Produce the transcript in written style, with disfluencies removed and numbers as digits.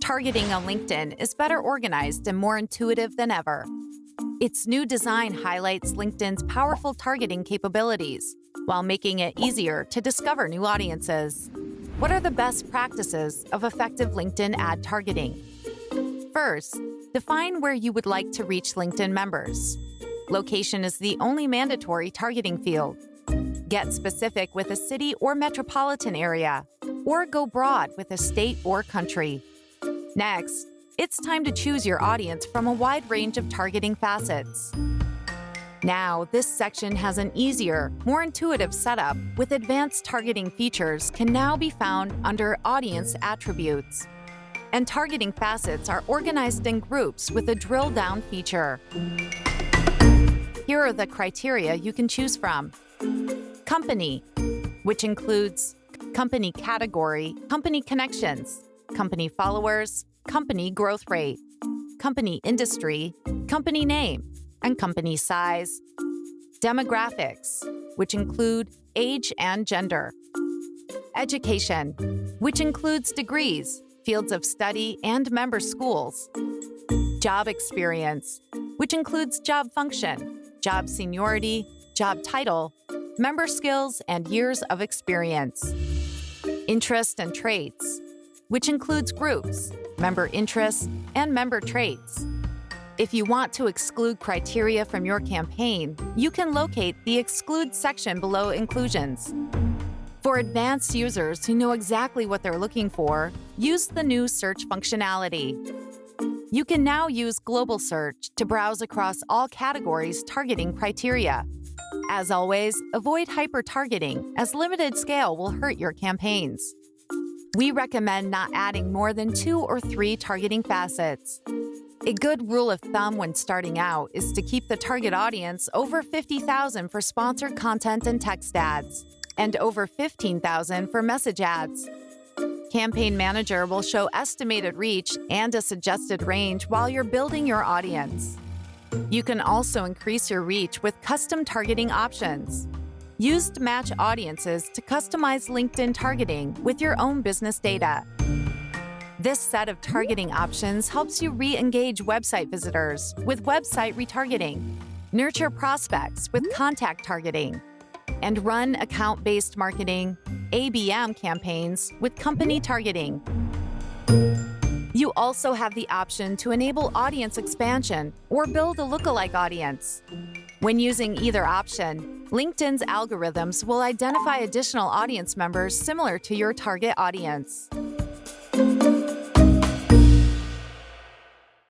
Targeting on LinkedIn is better organized and more intuitive than ever. Its new design highlights LinkedIn's powerful targeting capabilities while making it easier to discover new audiences. What are the best practices of effective LinkedIn ad targeting? First, define where you would like to reach LinkedIn members. Location is the only mandatory targeting field. Get specific with a city or metropolitan area, or go broad with a state or country. Next, it's time to choose your audience from a wide range of targeting facets. Now, this section has an easier, more intuitive setup with advanced targeting features can now be found under Audience Attributes. And targeting facets are organized in groups with a drill-down feature. Here are the criteria you can choose from. Company, which includes company category, company connections, company followers, company growth rate, company industry, company name, and company size. Demographics, which include age and gender. Education, which includes degrees, fields of study, and member schools. Job experience, which includes job function, job seniority, job title, member skills, and years of experience. Interest and traits, which includes groups, member interests, and member traits. If you want to exclude criteria from your campaign, you can locate the Exclude section below Inclusions. For advanced users who know exactly what they're looking for, use the new search functionality. You can now use Global Search to browse across all categories targeting criteria. As always, avoid hyper-targeting, as limited scale will hurt your campaigns. We recommend not adding more than 2 or 3 targeting facets. A good rule of thumb when starting out is to keep the target audience over 50,000 for sponsored content and text ads, and over 15,000 for message ads. Campaign Manager will show estimated reach and a suggested range while you're building your audience. You can also increase your reach with custom targeting options. Use to match audiences to customize LinkedIn targeting with your own business data. This set of targeting options helps you re-engage website visitors with website retargeting, nurture prospects with contact targeting, and run account-based marketing, ABM campaigns with company targeting. You also have the option to enable audience expansion or build a lookalike audience. When using either option, LinkedIn's algorithms will identify additional audience members similar to your target audience.